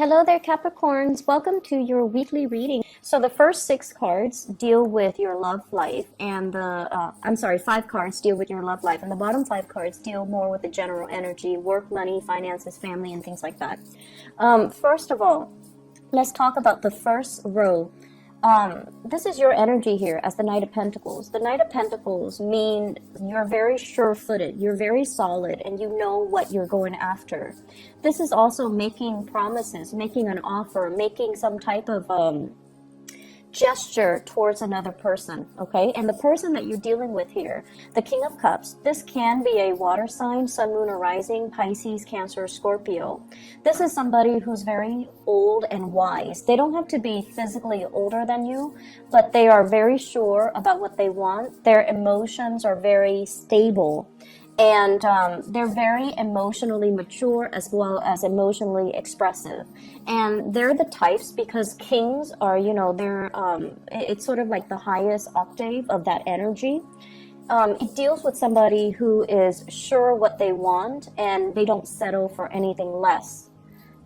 Hello there, Capricorns. Welcome to your weekly reading. So the first six cards deal with your love life, and five cards deal with your love life, and the bottom five cards deal more with the general energy, work, money, finances, family, and things like that. First of all, let's talk about the first row. This is your energy here as the Knight of Pentacles. The Knight of Pentacles mean you're very sure-footed, you're very solid, and you know what you're going after. This is also making promises, making an offer, making some type of gesture towards another person, okay? And the person that you're dealing with here, the King of Cups, this can be a water sign, Sun, Moon, or Rising, Pisces, Cancer, Scorpio. This is somebody who's very old and wise. They don't have to be physically older than you, but they are very sure about what they want. Their emotions are very stable. And they're very emotionally mature as well as emotionally expressive. And they're the types, because kings are, it's sort of like the highest octave of that energy. It deals with somebody who is sure what they want and they don't settle for anything less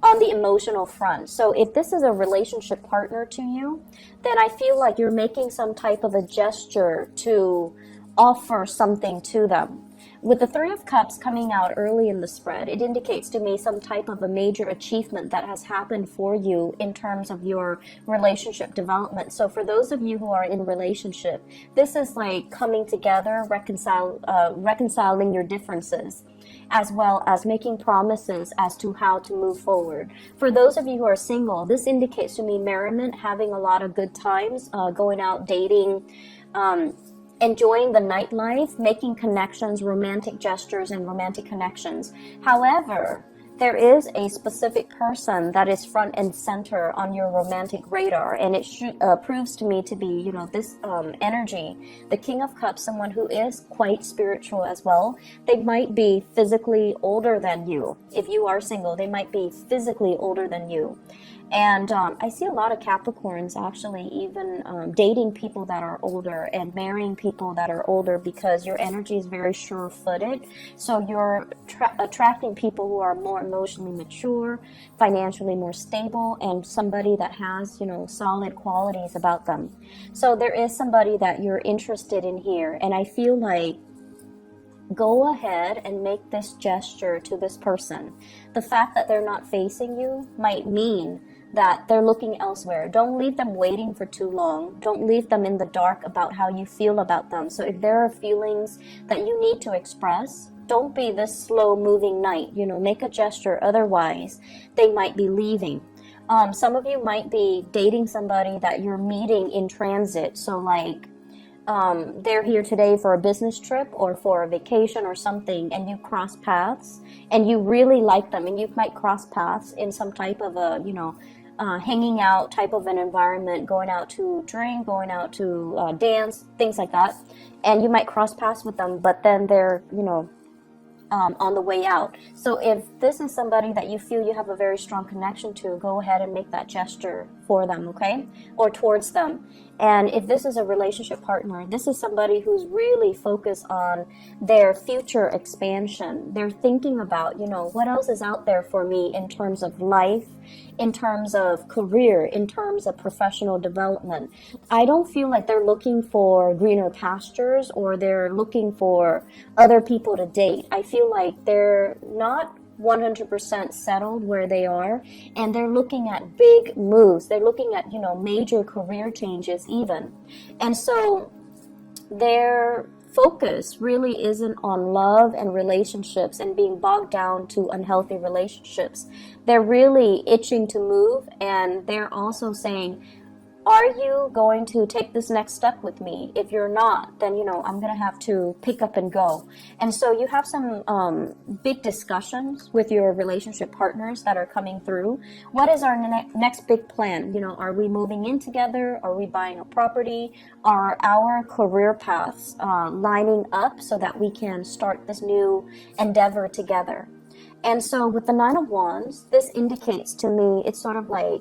on the emotional front. So if this is a relationship partner to you, then I feel like you're making some type of a gesture to offer something to them. With the Three of Cups coming out early in the spread, it indicates to me some type of a major achievement that has happened for you in terms of your relationship development. So for those of you who are in relationship, this is like coming together, reconciling your differences, as well as making promises as to how to move forward. For those of you who are single, this indicates to me merriment, having a lot of good times, going out, dating, enjoying the nightlife, making connections, romantic gestures, and romantic connections. However, there is a specific person that is front and center on your romantic radar, and it proves to me to be, this energy, the King of Cups, someone who is quite spiritual as well. They might be physically older than you. If you are single, they might be physically older than you. And I see a lot of Capricorns actually even dating people that are older and marrying people that are older, because your energy is very sure-footed. So you're attracting people who are more emotionally mature, financially more stable, and somebody that has, solid qualities about them. So there is somebody that you're interested in here, and I feel like go ahead and make this gesture to this person. The fact that they're not facing you might mean that they're looking elsewhere. Don't leave them waiting for too long. Don't leave them in the dark about how you feel about them. So if there are feelings that you need to express, don't be this slow-moving knight. Make a gesture. Otherwise, they might be leaving. Some of you might be dating somebody that you're meeting in transit. So like, they're here today for a business trip or for a vacation or something, and you cross paths and you really like them, and you might cross paths in some type of a, hanging out type of an environment, going out to drink, going out to dance, things like that. And you might cross paths with them, but then they're, on the way out. So if this is somebody that you feel you have a very strong connection to, go ahead and make that gesture for them, okay? Or towards them. And if this is a relationship partner, this is somebody who's really focused on their future expansion. They're thinking about, what else is out there for me in terms of life, in terms of career, in terms of professional development. I don't feel like they're looking for greener pastures or they're looking for other people to date. I feel like they're not 100% settled where they are, and they're looking at big moves. They're looking at, major career changes even. And so their focus really isn't on love and relationships and being bogged down to unhealthy relationships. They're really itching to move, and they're also saying, are you going to take this next step with me? If you're not, then, I'm going to have to pick up and go. And so you have some big discussions with your relationship partners that are coming through. What is our next big plan? Are we moving in together? Are we buying a property? Are our career paths lining up so that we can start this new endeavor together? And so with the Nine of Wands, this indicates to me, it's sort of like,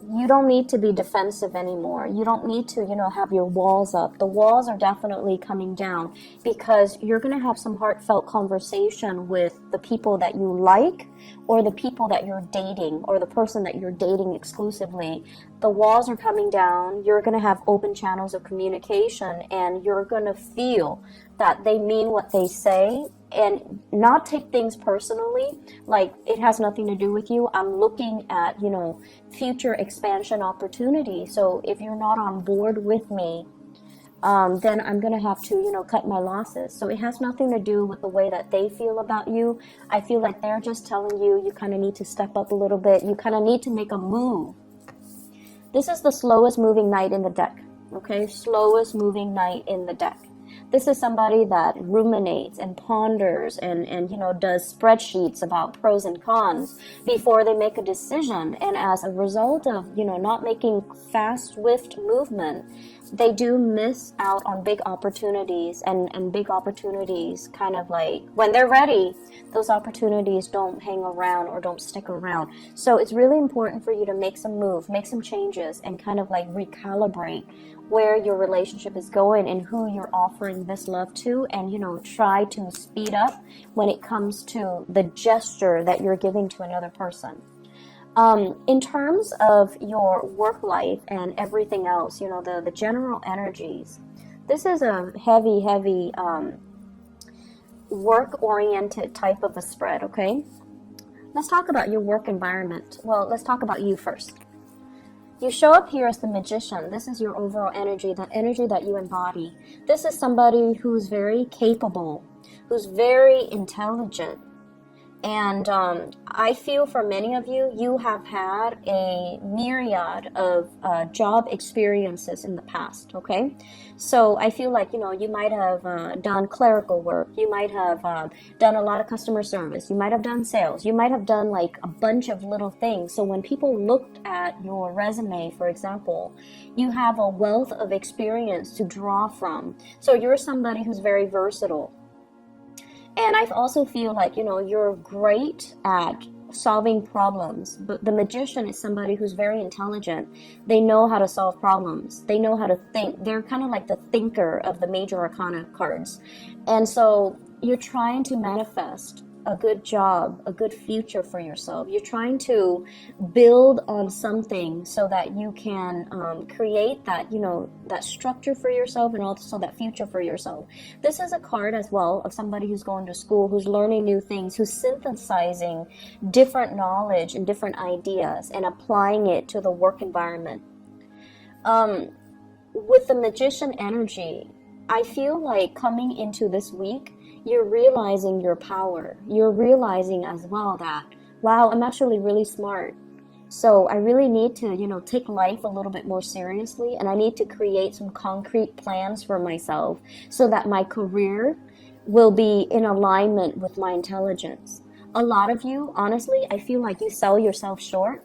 you don't need to be defensive anymore. You don't need to, have your walls up. The walls are definitely coming down because you're going to have some heartfelt conversation with the people that you like, or the people that you're dating, or the person that you're dating exclusively. The walls are coming down. You're going to have open channels of communication, and you're going to feel that they mean what they say, and not take things personally, like it has nothing to do with you. I'm looking at, future expansion opportunity. So if you're not on board with me, then I'm going to have to, cut my losses. So it has nothing to do with the way that they feel about you. I feel like they're just telling you, you kind of need to step up a little bit. You kind of need to make a move. This is the slowest moving knight in the deck. Okay, slowest moving knight in the deck. This is somebody that ruminates and ponders and does spreadsheets about pros and cons before they make a decision. And as a result of, not making fast, swift movement, they do miss out on big opportunities, and big opportunities kind of like, when they're ready, those opportunities don't hang around or don't stick around. So it's really important for you to make some moves, make some changes, and kind of like recalibrate where your relationship is going and who you're offering this love to, and try to speed up when it comes to the gesture that you're giving to another person. In terms of your work life and everything else, the general energies, this is a heavy work-oriented type of a spread, okay? Let's talk about your work environment. Well, let's talk about you first. You show up here as the magician. This is your overall energy, that energy that you embody. This is somebody who's very capable, who's very intelligent. And I feel for many of you, you have had a myriad of job experiences in the past, okay? So I feel like, you might have done clerical work. You might have done a lot of customer service. You might have done sales. You might have done like a bunch of little things. So when people looked at your resume, for example, you have a wealth of experience to draw from. So you're somebody who's very versatile. And I also feel like, you're great at solving problems. But the magician is somebody who's very intelligent. They know how to solve problems. They know how to think. They're kind of like the thinker of the major arcana cards. And so you're trying to manifest a good job, a good future for yourself. You're trying to build on something so that you can create that, that structure for yourself, and also that future for yourself. This is a card as well of somebody who's going to school, who's learning new things, who's synthesizing different knowledge and different ideas and applying it to the work environment. With the magician energy, I feel like coming into this week, you're realizing your power. You're realizing as well that, wow, I'm actually really smart. So I really need to, take life a little bit more seriously, and I need to create some concrete plans for myself so that my career will be in alignment with my intelligence. A lot of you, honestly, I feel like you sell yourself short,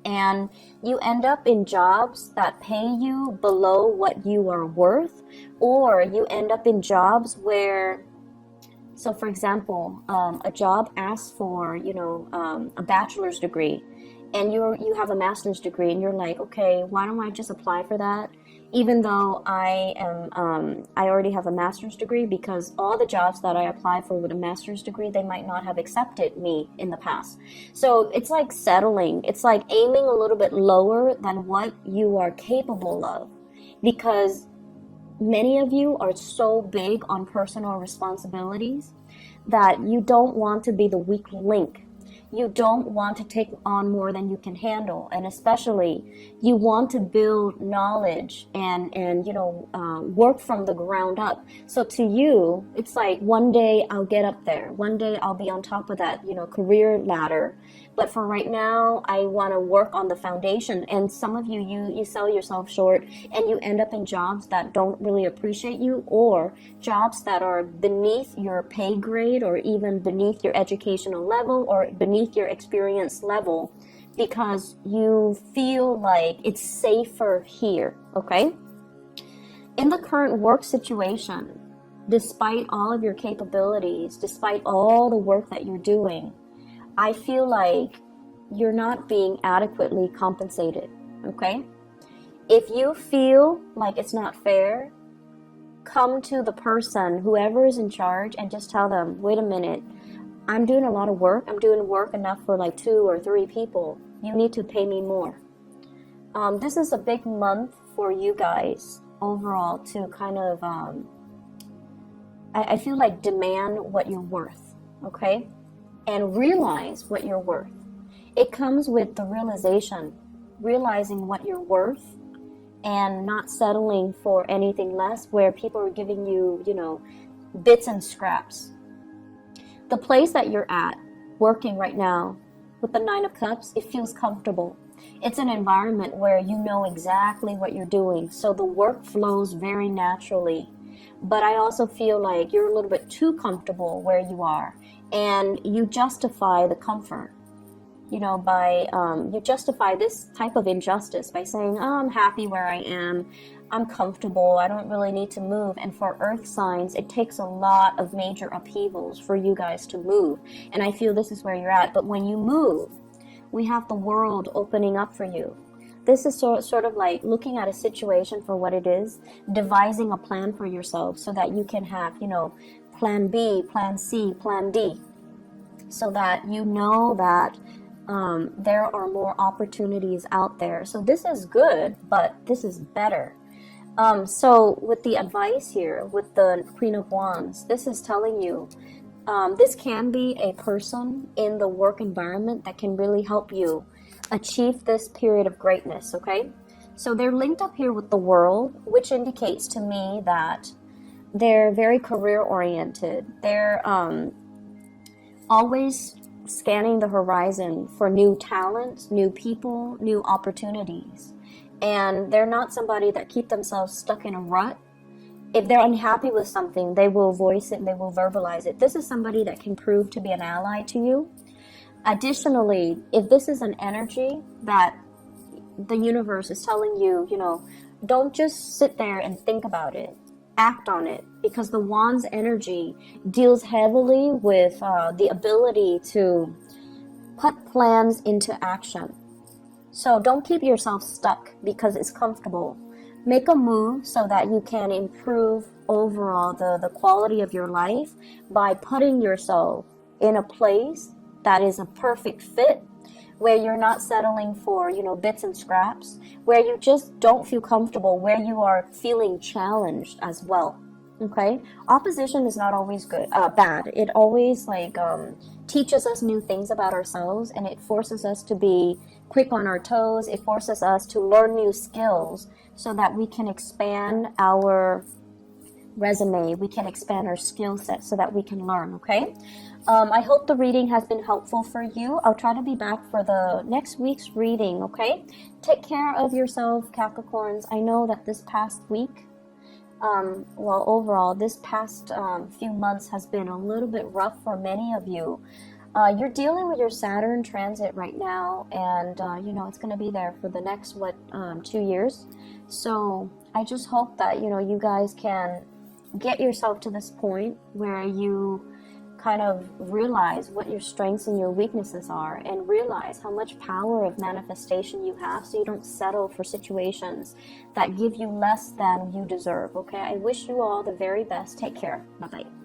and you end up in jobs that pay you below what you are worth, or you end up in jobs where, so for example, a job asks for, a bachelor's degree, and you have a master's degree, and you're like, okay, why don't I just apply for that? Even though I already have a master's degree, because all the jobs that I apply for with a master's degree, they might not have accepted me in the past. So it's like settling. It's like aiming a little bit lower than what you are capable of, because many of you are so big on personal responsibilities that you don't want to be the weak link. You don't want to take on more than you can handle, and especially you want to build knowledge and work from the ground up. So to you, it's like one day I'll get up there, one day I'll be on top of that career ladder. But for right now, I want to work on the foundation. And some of you sell yourself short, and you end up in jobs that don't really appreciate you, or jobs that are beneath your pay grade, or even beneath your educational level, or beneath your experience level, because you feel like it's safer here, okay? In the current work situation, despite all of your capabilities, despite all the work that you're doing, I feel like you're not being adequately compensated, okay? If you feel like it's not fair, come to the person, whoever is in charge, and just tell them, wait a minute, I'm doing a lot of work. I'm doing work enough for like 2 or 3 people. You need to pay me more. This is a big month for you guys overall to kind of, I feel like demand what you're worth, okay? And realize what you're worth. It comes with the realization, realizing what you're worth and not settling for anything less where people are giving you, you know, bits and scraps. The place that you're at, working right now, with the 9 of Cups, it feels comfortable. It's an environment where you know exactly what you're doing, so the work flows very naturally. But I also feel like you're a little bit too comfortable where you are, and you justify the comfort, you know, by, you justify this type of injustice by saying, oh, I'm happy where I am, I'm comfortable, I don't really need to move. And for earth signs, it takes a lot of major upheavals for you guys to move. And I feel this is where you're at. But when you move, we have the world opening up for you. This is sort of like looking at a situation for what it is, devising a plan for yourself so that you can have, you know, plan B, plan C, plan D, so that you know that there are more opportunities out there. So this is good, but this is better. So with the advice here, with the Queen of Wands, this is telling you, this can be a person in the work environment that can really help you achieve this period of greatness, okay? So they're linked up here with the World, which indicates to me that they're very career-oriented. They're always scanning the horizon for new talent, new people, new opportunities. And they're not somebody that keep themselves stuck in a rut. If they're unhappy with something, they will voice it and they will verbalize it. This is somebody that can prove to be an ally to you. Additionally, if this is an energy that the universe is telling you, you know, don't just sit there and think about it. Act on it, because the Wands energy deals heavily with the ability to put plans into action. So don't keep yourself stuck because it's comfortable. Make a move so that you can improve overall the quality of your life by putting yourself in a place that is a perfect fit, where you're not settling for, you know, bits and scraps, where you just don't feel comfortable, where you are feeling challenged as well. Okay, opposition is not always bad. It always teaches us new things about ourselves, and it forces us to be quick on our toes. It forces us to learn new skills so that we can expand our resume, we can expand our skill set so that we can learn. Okay, I hope the reading has been helpful for you. I'll try to be back for the next week's reading. Okay, take care of yourself, Capricorns. I know that this past week, overall, this past few months has been a little bit rough for many of you. You're dealing with your Saturn transit right now, and you know, it's going to be there for the next 2 years. So I just hope that, you know, you guys can get yourself to this point where you kind of realize what your strengths and your weaknesses are, and realize how much power of manifestation you have, so you don't settle for situations that give you less than you deserve. Okay, I wish you all the very best. Take care. Bye-bye.